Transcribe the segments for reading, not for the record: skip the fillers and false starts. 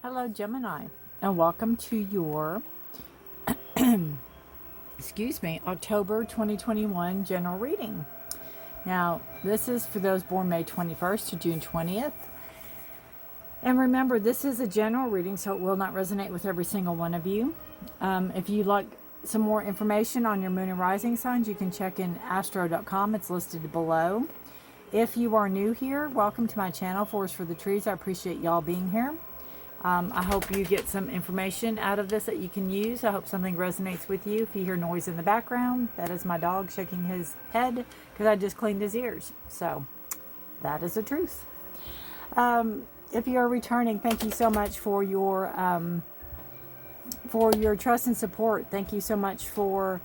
Hello, Gemini, and welcome to your, excuse me, October 2021 general reading. Now, this is for those born May 21st to June 20th. And remember, this is a general reading, so it will not resonate with every single one of you. If you'd like some more information on your moon and rising signs, you can check in astro.com. It's listed below. If you are new here, welcome to my channel, Forest for the Trees. I appreciate y'all being here. I hope you get some information out of this that you can use. I hope something resonates with you. If you hear noise in the background, that is my dog shaking his head because I just cleaned his ears. So that is the truth. If you're returning, thank you so much for your trust and support. Thank you so much for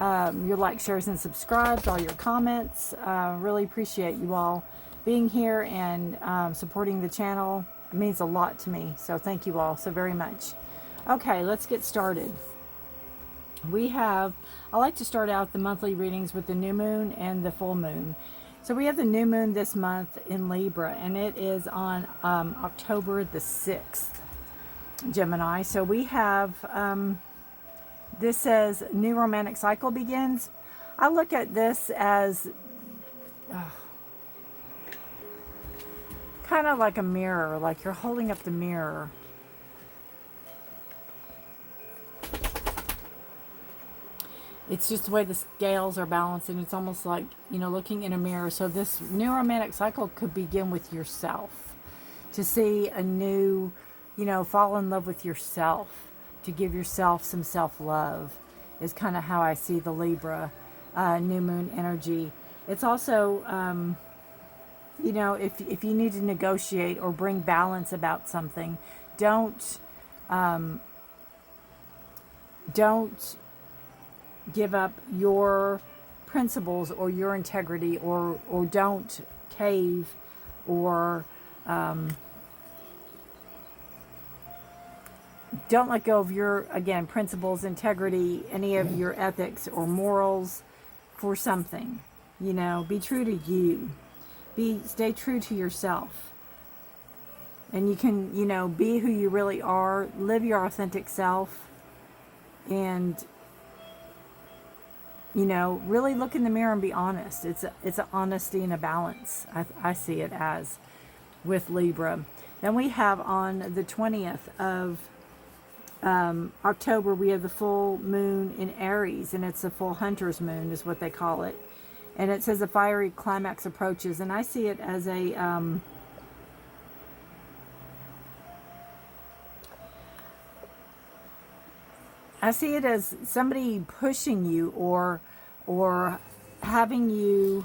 your likes, shares, and subscribes, all your comments. Really appreciate you all being here and supporting the channel. It means a lot to me, so thank you all so very much. Okay, let's get started. I like to start out the monthly readings with the new moon and the full moon. So we have the new moon this month in Libra, and it is on October the 6th, Gemini. So we have, this says, new romantic cycle begins. I look at this as kind of like a mirror, like you're holding up the mirror. It's just the way the scales are balanced, and it's almost like, looking in a mirror. So this new romantic cycle could begin with yourself. To see a new, fall in love with yourself. To give yourself some self-love is kind of how I see the Libra new moon energy. It's also, if you need to negotiate or bring balance about something, don't give up your principles or your integrity, or don't cave, or don't let go of your, again, principles, integrity, any of your ethics or morals for something. Be true to you. Stay true to yourself. And you can, be who you really are, live your authentic self, and really look in the mirror and be honest. It's an honesty and a balance. I see it as with Libra. Then we have on the 20th of October, we have the full moon in Aries, and it's a full hunter's moon is what they call it. And it says a fiery climax approaches, and I see it as a somebody pushing you, or having you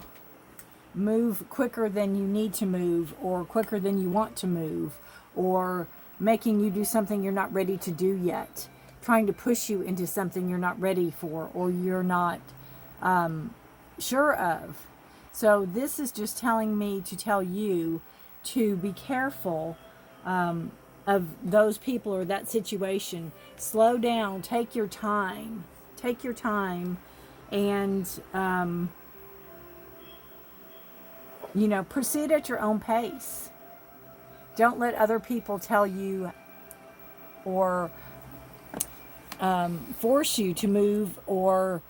move quicker than you need to move, or quicker than you want to move, or making you do something you're not ready to do yet, trying to push you into something you're not ready for, or you're not sure of. So this is just telling me to tell you to be careful of those people or that situation. Slow down, take your time, and proceed at your own pace. Don't let other people tell you or force you to move, or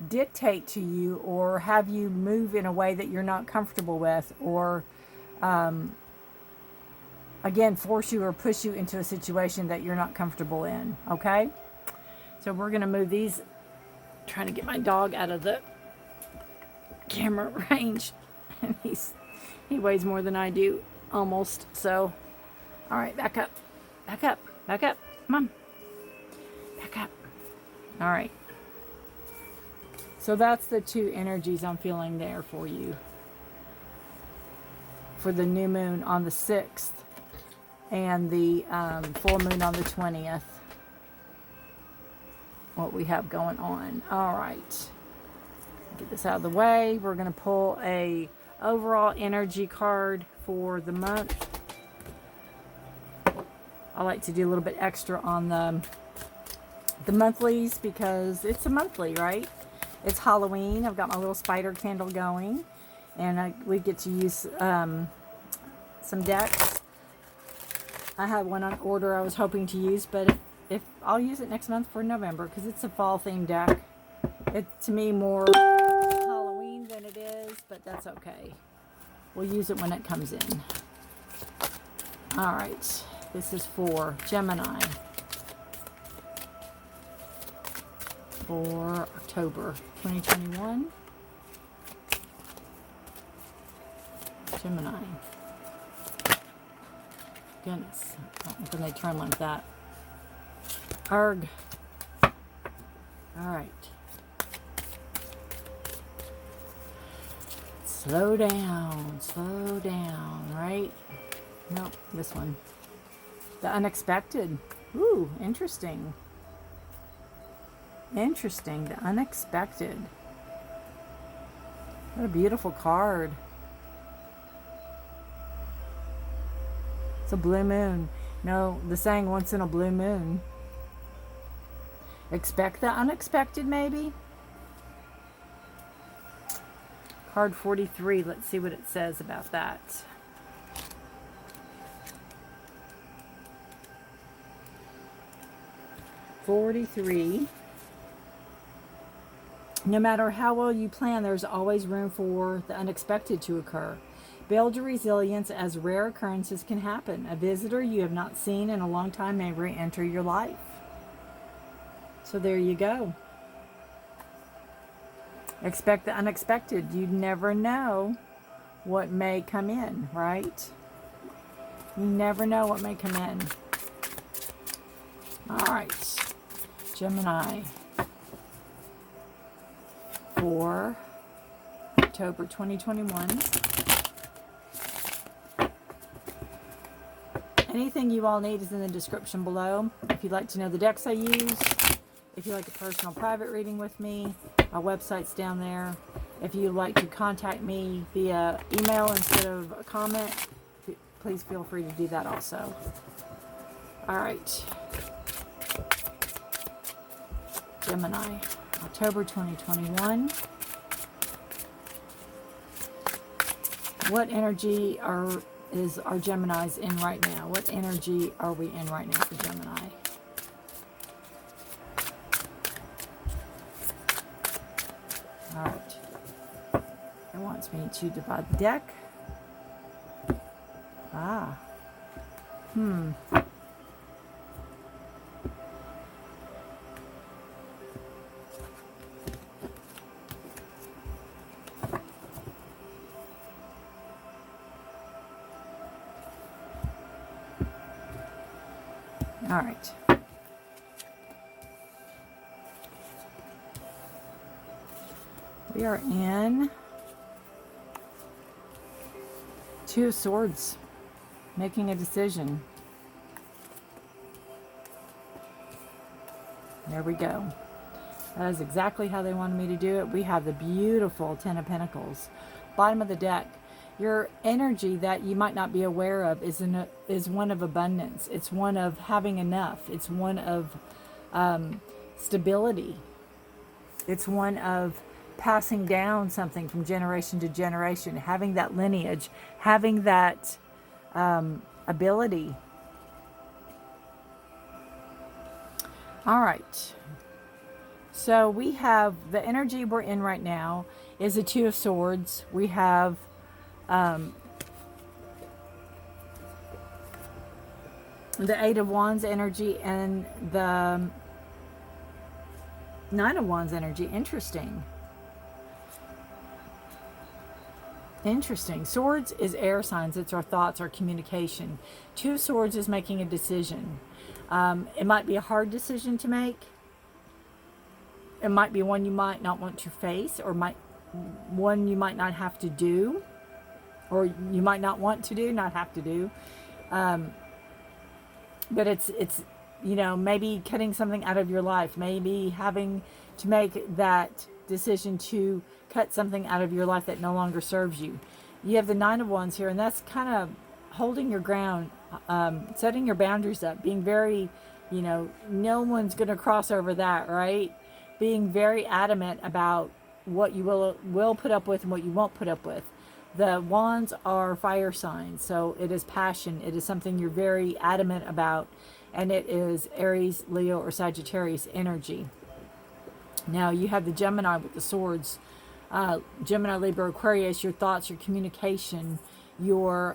dictate to you, or have you move in a way that you're not comfortable with, or again, force you or push you into a situation that you're not comfortable in. Okay, so we're gonna move these, trying to get my dog out of the camera range, and he weighs more than I do, almost. So all right, back up, come on, back up. All right, so that's the two energies I'm feeling there for you for the new moon on the 6th and the full moon on the 20th. What we have going on. All right, get this out of the way. We're going to pull a overall energy card for the month. I like to do a little bit extra on the monthlies because it's a monthly, right? It's Halloween. I've got my little spider candle going, and we get to use some decks. I had one on order I was hoping to use, but if I'll use it next month for November because it's a fall themed deck. It's to me more Halloween than it is, but that's okay. We'll use it when it comes in. All right, this is for Gemini for October 2021. Gemini. Goodness, when they turn like that. Arg. All right. Slow down, right? Nope, this one. The unexpected. Ooh, interesting. Interesting, the unexpected. What a beautiful card. It's a blue moon. No, the saying once in a blue moon. Expect the unexpected, maybe? Card 43, let's see what it says about that. '43. No matter how well you plan, there's always room for the unexpected to occur. Build your resilience as rare occurrences can happen. A visitor you have not seen in a long time may re-enter your life. So there you go. Expect the unexpected. You never know what may come in, right? You never know what may come in. All right. Gemini for October 2021. Anything you all need is in the description below. If you'd like to know the decks I use, if you'd like a personal private reading with me, my website's down there. If you'd like to contact me via email instead of a comment, please feel free to do that also. All right. Gemini, October 2021. What energy is our Geminis in right now? What energy are we in right now for Gemini? All right. It wants me to divide the deck. All right. We are in Two of Swords, making a decision. There we go. That is exactly how they wanted me to do it. We have the beautiful Ten of Pentacles. Bottom of the deck. Your energy that you might not be aware of is one of abundance. It's one of having enough. It's one of stability. It's one of passing down something from generation to generation, having that lineage, having that ability. All right. So we have the energy we're in right now is a Two of Swords. We have the Eight of Wands energy and the Nine of Wands energy. Interesting. Interesting. Swords is air signs. It's our thoughts, our communication. Two of Swords is making a decision. It might be a hard decision to make. It might be one you might not want to face, or one you might not have to do, or you might not want to do, not have to do. But it's you know, maybe cutting something out of your life, maybe having to make that decision to cut something out of your life that no longer serves you. You have the Nine of Wands here, and that's kind of holding your ground, setting your boundaries up, being very, you know, no one's going to cross over that, right? Being very adamant about what you will put up with and what you won't put up with. The wands are fire signs, so it is passion. It is something you're very adamant about, and it is Aries, Leo, or Sagittarius energy. Now you have the Gemini with the swords. Gemini, Libra, Aquarius, your thoughts, your communication, your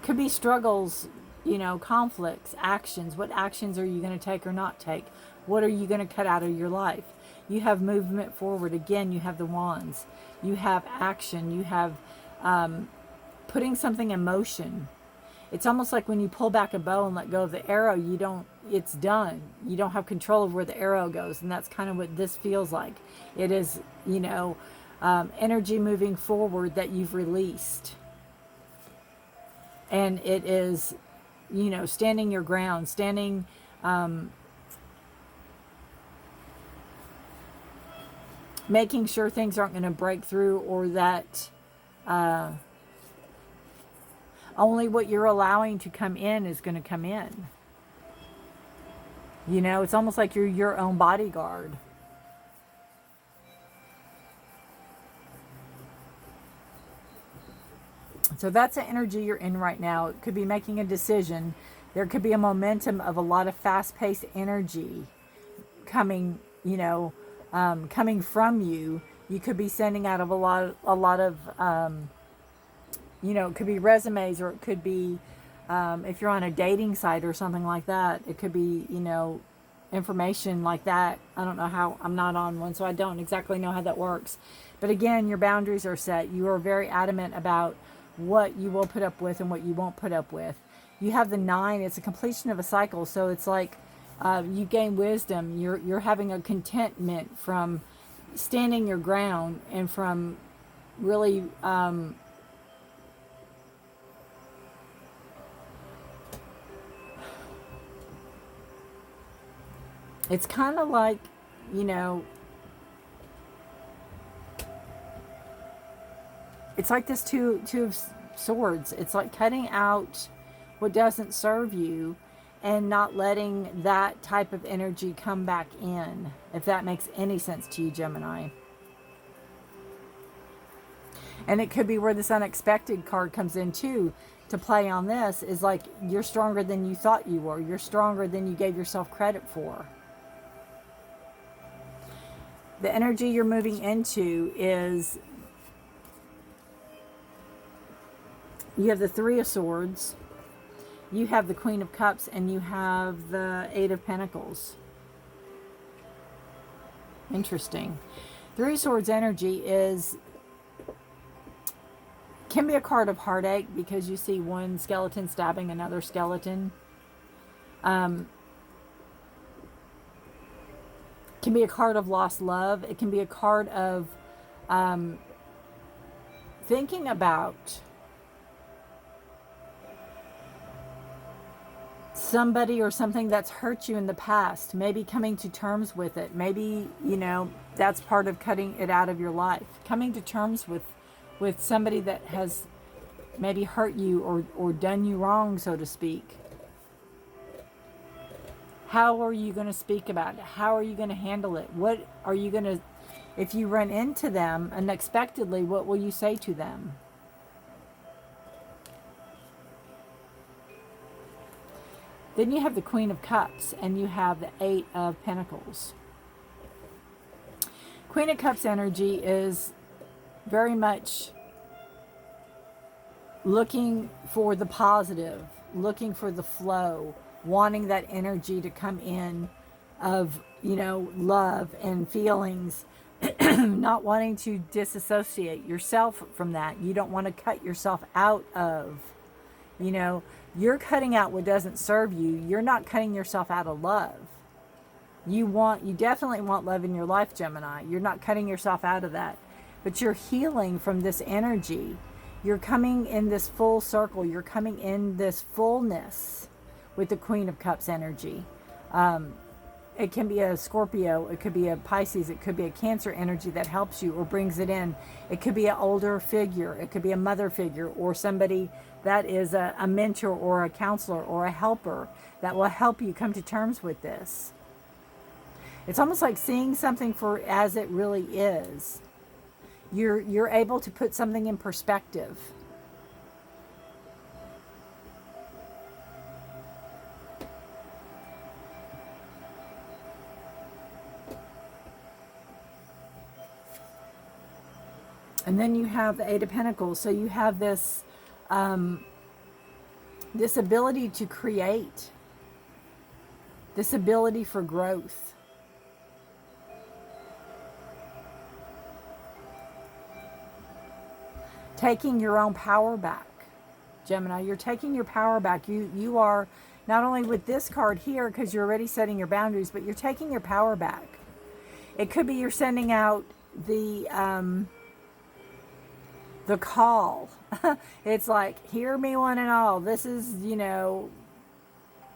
could be struggles, you know, conflicts, actions. What actions are you going to take or not take? What are you going to cut out of your life? You have movement forward. Again, you have the wands. You have action. You have putting something in motion. It's almost like when you pull back a bow and let go of the arrow, you don't, it's done. You don't have control of where the arrow goes. And that's kind of what this feels like. It is, you know, energy moving forward that you've released. And it is, you know, standing your ground, standing, making sure things aren't going to break through, or that only what you're allowing to come in is going to come in. You know, it's almost like you're your own bodyguard. So that's the energy you're in right now. It could be making a decision. There could be a momentum of a lot of fast-paced energy coming, you know, coming from you. You could be sending out of a lot of, you know, it could be resumes, or it could be, if you're on a dating site or something like that, it could be, you know, information like that. I don't know how, I'm not on one, so I don't exactly know how that works. But again, your boundaries are set. You are very adamant about what you will put up with and what you won't put up with. You have the 9. It's a completion of a cycle. So it's like you gain wisdom. You're having a contentment from standing your ground, and from really it's kind of like, you know, it's like this two of swords. It's like cutting out what doesn't serve you and not letting that type of energy come back in, if that makes any sense to you, Gemini. And it could be where this unexpected card comes in too, to play on this, is like you're stronger than you thought you were. You're stronger than you gave yourself credit for. The energy you're moving into is, you have the 3 of Swords, you have the Queen of Cups, and you have the 8 of Pentacles. Interesting. 3 of Swords energy is, can be a card of heartache, because you see one skeleton stabbing another skeleton. Can be a card of lost love. It can be a card of thinking about somebody or something that's hurt you in the past, maybe coming to terms with it. Maybe, you know, that's part of cutting it out of your life. Coming to terms with somebody that has maybe hurt you or done you wrong, so to speak. How are you going to speak about it? How are you going to handle it? What are you going to, if you run into them unexpectedly, what will you say to them? Then you have the Queen of Cups, and you have the 8 of Pentacles. Queen of Cups energy is very much looking for the positive, looking for the flow, wanting that energy to come in of, you know, love and feelings, not wanting to disassociate yourself from that. You don't want to cut yourself out of, you know, you're cutting out what doesn't serve you. You're not cutting yourself out of love. You definitely want love in your life, Gemini. You're not cutting yourself out of that, but you're healing from this energy. You're coming in this full circle. You're coming in this fullness with the Queen of Cups energy. It can be a Scorpio, it could be a Pisces, it could be a Cancer energy that helps you or brings it in. It could be an older figure, it could be a mother figure, or somebody that is a mentor or a counselor or a helper that will help you come to terms with this. It's almost like seeing something for as it really is. You're able to put something in perspective. And then you have the Eight of Pentacles. So you have this this ability to create, this ability for growth. Taking your own power back, Gemini. You're taking your power back. You are not only with this card here, because you're already setting your boundaries, but you're taking your power back. It could be you're sending out the call. It's like, hear me one and all. This is, you know,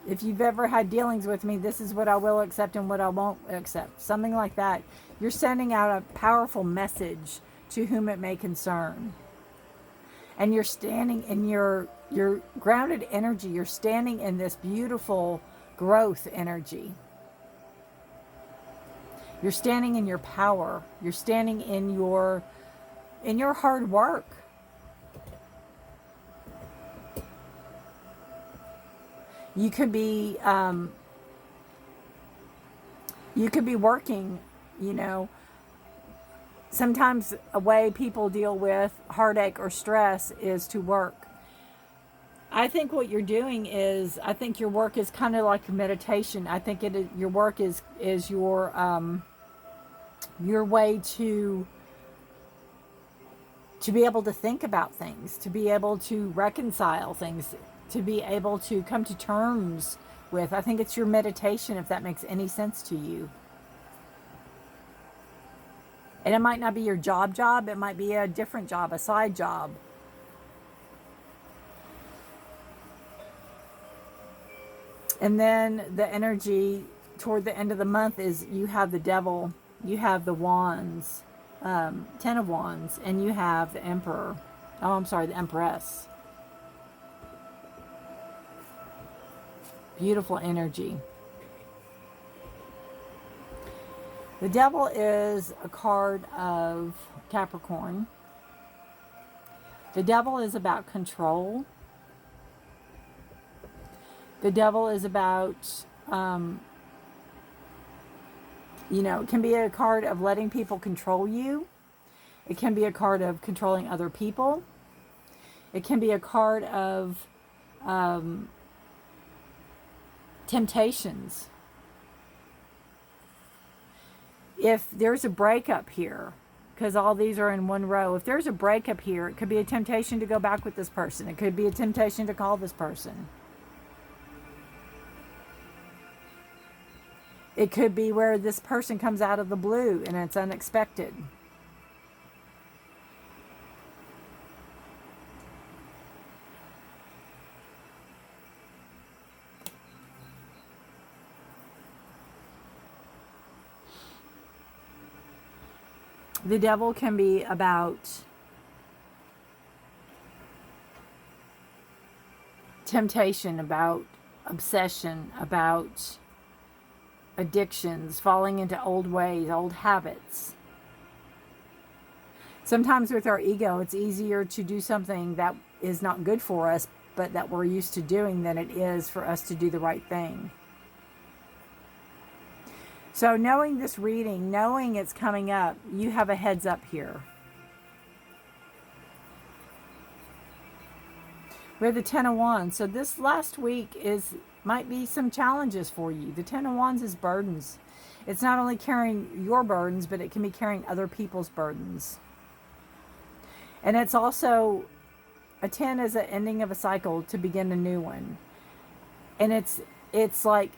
if you've ever had dealings with me, this is what I will accept and what I won't accept. Something like that. You're sending out a powerful message to whom it may concern. And you're standing in your grounded energy. You're standing in this beautiful growth energy. You're standing in your power. You're standing in your hard work. You could be working, you know. Sometimes a way people deal with heartache or stress is to work. I think what you're doing is, I think your work is kind of like meditation. I think your work is your way to be able to think about things, to be able to reconcile things, to be able to come to terms with. I think it's your meditation, if that makes any sense to you. And it might not be your job. It might be a different job, a side job. And then the energy toward the end of the month is you have the Devil, you have the Wands, 10 of Wands, and you have the Emperor. Oh, I'm sorry, the Empress. Beautiful energy. The Devil is a card of Capricorn. The Devil is about control. The Devil is about, you know, it can be a card of letting people control you. It can be a card of controlling other people. It can be a card of temptations. If there's a breakup here, because all these are in one row, if there's a breakup here, it could be a temptation to go back with this person. It could be a temptation to call this person. It could be where this person comes out of the blue and it's unexpected. The Devil can be about temptation, about obsession, about addictions, falling into old ways, old habits. Sometimes with our ego, it's easier to do something that is not good for us, but that we're used to doing, than it is for us to do the right thing. So knowing this reading, knowing it's coming up, you have a heads up here. We have the 10 of Wands. So this last week might be some challenges for you. The 10 of Wands is burdens. It's not only carrying your burdens, but it can be carrying other people's burdens. And it's also, a 10 is an ending of a cycle to begin a new one. And it's like,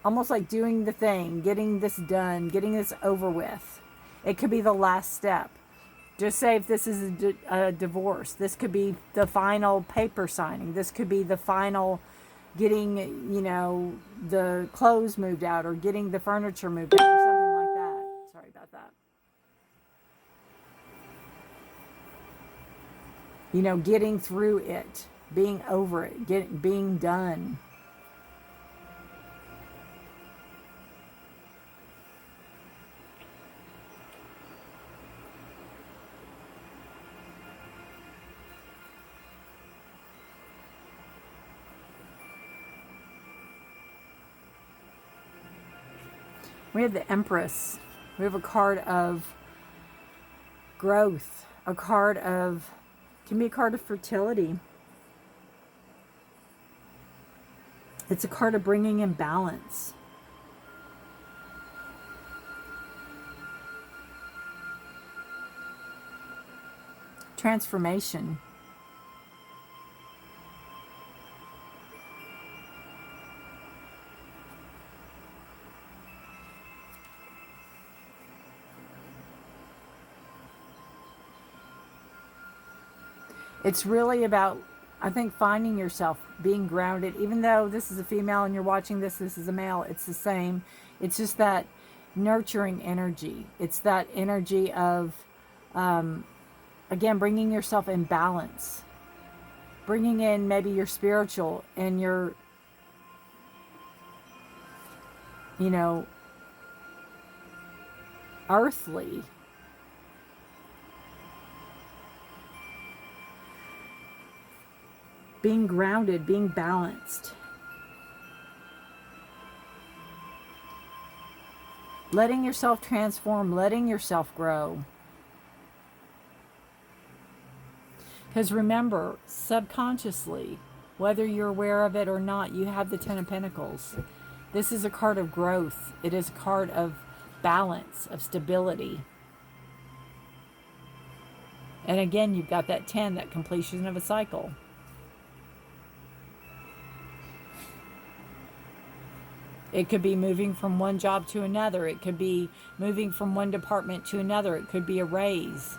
almost like doing the thing, getting this done, getting this over with. It could be the last step. Just say if this is a divorce, this could be the final paper signing. This could be the final getting, you know, the clothes moved out or getting the furniture moved out or something like that. Sorry about that. You know, getting through it, being over it, being done. We have the Empress. We have a card of growth, a card of, can be a card of fertility. It's a card of bringing in balance. Transformation. It's really about, I think, finding yourself, being grounded. Even though this is a female and you're watching this, this is a male, it's the same. It's just that nurturing energy. It's that energy of, again, bringing yourself in balance. Bringing in maybe your spiritual and your, you know, earthly. Being grounded, being balanced. Letting yourself transform, letting yourself grow. Because remember, subconsciously, whether you're aware of it or not, you have the Ten of Pentacles. This is a card of growth. It is a card of balance, of stability. And again, you've got that 10, that completion of a cycle. It could be moving from one job to another. It could be moving from one department to another. It could be a raise.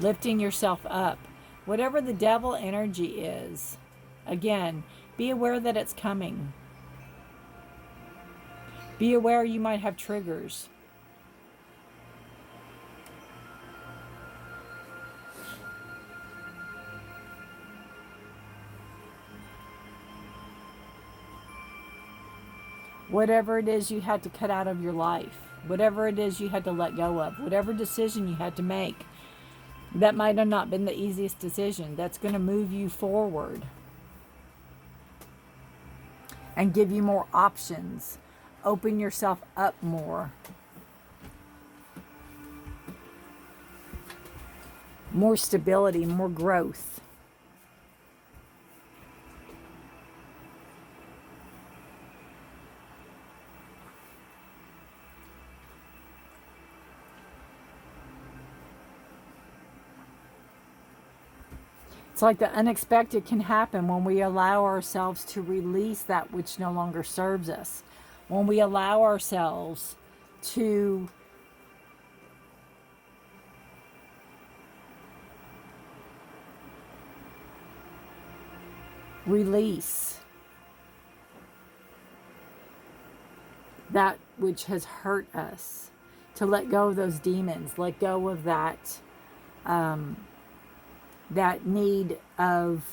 Lifting yourself up. Whatever the devil energy is, again, be aware that it's coming. Be aware you might have triggers. Whatever it is you had to cut out of your life, whatever it is you had to let go of, whatever decision you had to make, that might have not been the easiest decision. That's going to move you forward and give you more options. Open yourself up more. More stability, more growth. It's like the unexpected can happen when we allow ourselves to release that which no longer serves us. When we allow ourselves to release that which has hurt us, to let go of those demons, let go of that that need of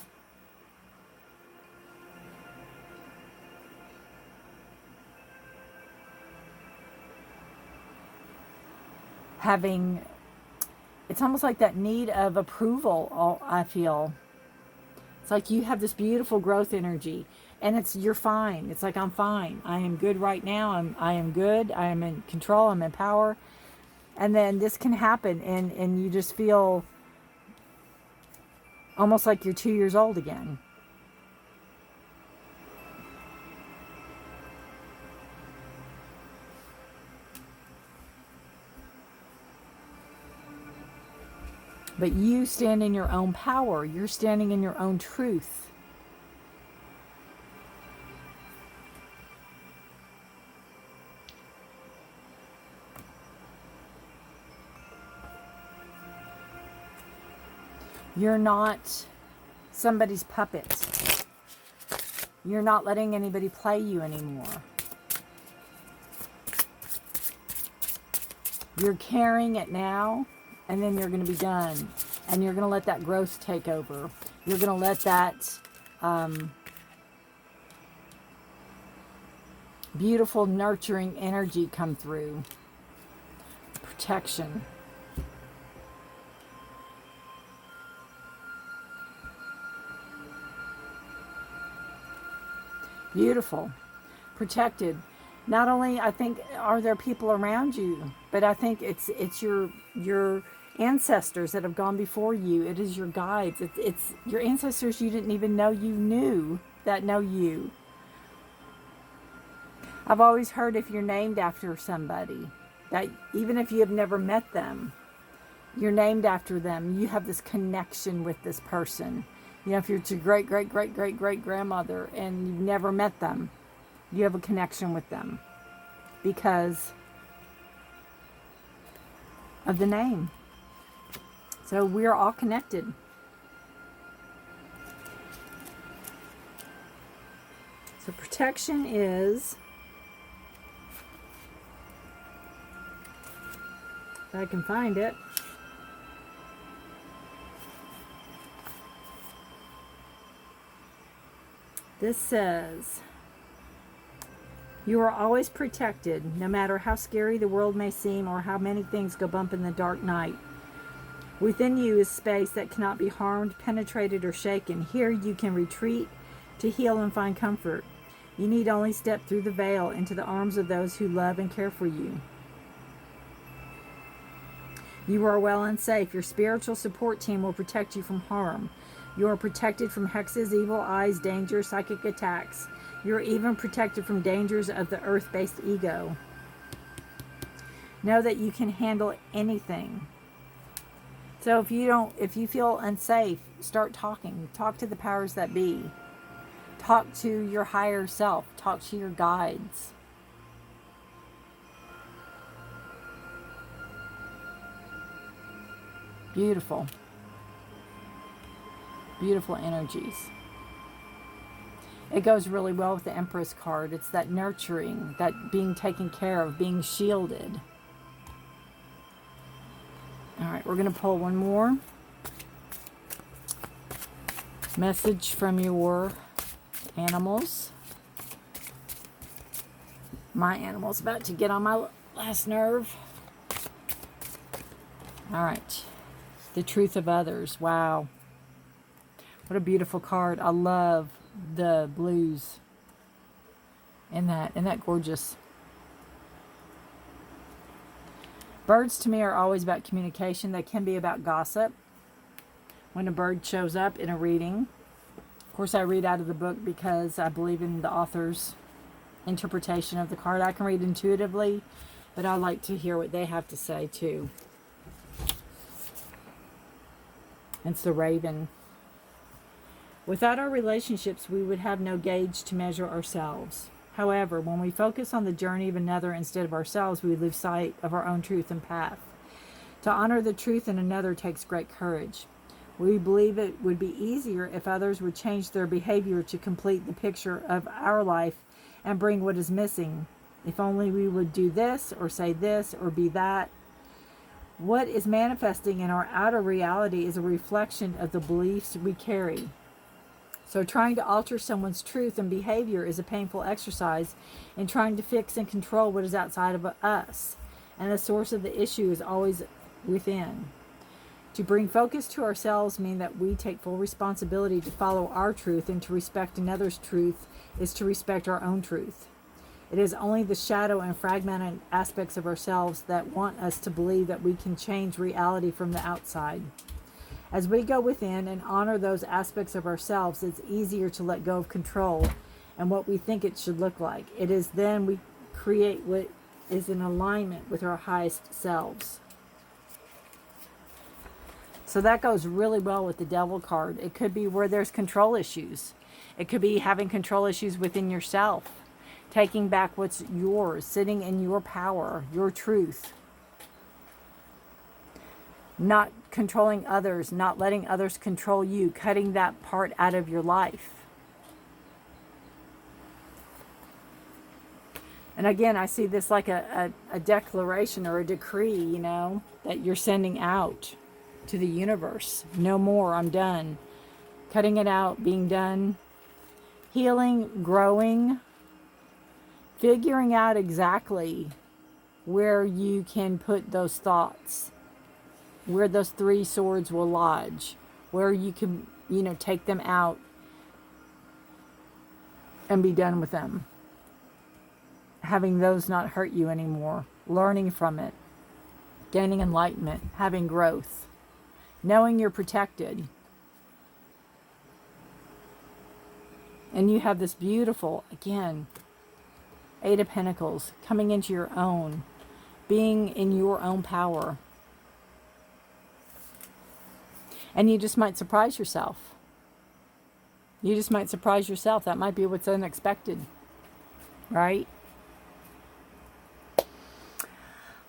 having, it's almost like that need of approval, I feel. It's like you have this beautiful growth energy and it's, you're fine. It's like, I'm fine. I am good right now. I am good. I am in control. I'm in power. And then this can happen and you just feel almost like you're 2 years old again. But you stand in your own power. You're standing in your own truth. You're not somebody's puppet. You're not letting anybody play you anymore. You're carrying it now, and then you're going to be done. And you're going to let that growth take over. You're going to let that beautiful, nurturing energy come through. Protection. Beautiful. Protected. Not only, I think, are there people around you, but I think it's your ancestors that have gone before you. It is your guides. It's your ancestors you didn't even know you knew that know you. I've always heard if you're named after somebody, that even if you have never met them, you're named after them. You have this connection with this person. You know, if you're your great, great, great, great, great grandmother and you've never met them, you have a connection with them because of the name. So we're all connected. So protection is, if I can find it, this says, you are always protected, no matter how scary the world may seem or how many things go bump in the dark night. Within you is space that cannot be harmed, penetrated, or shaken. Here you can retreat to heal and find comfort. You need only step through the veil into the arms of those who love and care for you. You are well and safe. Your spiritual support team will protect you from harm. You are protected from hexes, evil eyes, danger, psychic attacks. You're even protected from dangers of the earth-based ego. Know that you can handle anything. So if you feel unsafe, start talking. Talk to the powers that be. Talk to your higher self. Talk to your guides. Beautiful. Beautiful energies. It goes really well with the Empress card. It's that nurturing, that being taken care of, being shielded. All right, we're going to pull one more. Message from your animals. My animal's about to get on my last nerve. All right. The truth of others. Wow. What a beautiful card. I love the blues in that. Isn't that gorgeous? Birds to me are always about communication. They can be about gossip. When a bird shows up in a reading, of course I read out of the book because I believe in the author's interpretation of the card. I can read intuitively, but I like to hear what they have to say too. It's the raven. Without our relationships, we would have no gauge to measure ourselves. However, when we focus on the journey of another instead of ourselves, we lose sight of our own truth and path. To honor the truth in another takes great courage. We believe it would be easier if others would change their behavior to complete the picture of our life and bring what is missing. If only we would do this or say this or be that. What is manifesting in our outer reality is a reflection of the beliefs we carry. So trying to alter someone's truth and behavior is a painful exercise in trying to fix and control what is outside of us. And the source of the issue is always within. To bring focus to ourselves means that we take full responsibility to follow our truth, and to respect another's truth is to respect our own truth. It is only the shadow and fragmented aspects of ourselves that want us to believe that we can change reality from the outside. As we go within and honor those aspects of ourselves, it's easier to let go of control and what we think it should look like. It is then we create what is in alignment with our highest selves. So that goes really well with the Devil card. It could be where there's control issues. It could be having control issues within yourself. Taking back what's yours, sitting in your power, your truth. Not controlling others, not letting others control you, cutting that part out of your life. And again, I see this like a declaration or a decree, you know, that you're sending out to the universe. No more, I'm done. Cutting it out, being done. Healing, growing. Figuring out exactly where you can put those thoughts. Where those three swords will lodge. Where you can, take them out. and be done with them. Having those not hurt you anymore. Learning from it. Gaining enlightenment. Having growth. Knowing you're protected. And you have this beautiful, again, Eight of Pentacles, coming into your own, being in your own power. And you just might surprise yourself. You just might surprise yourself. That might be what's unexpected, right?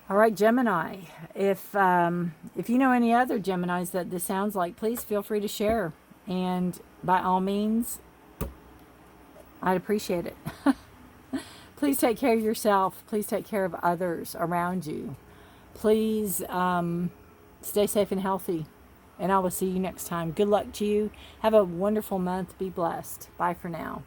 All right, Gemini. If you know any other Geminis that this sounds like, please feel free to share. And by all means, I'd appreciate it. Please take care of yourself. Please take care of others around you. Please stay safe and healthy. And I will see you next time. Good luck to you. Have a wonderful month. Be blessed. Bye for now.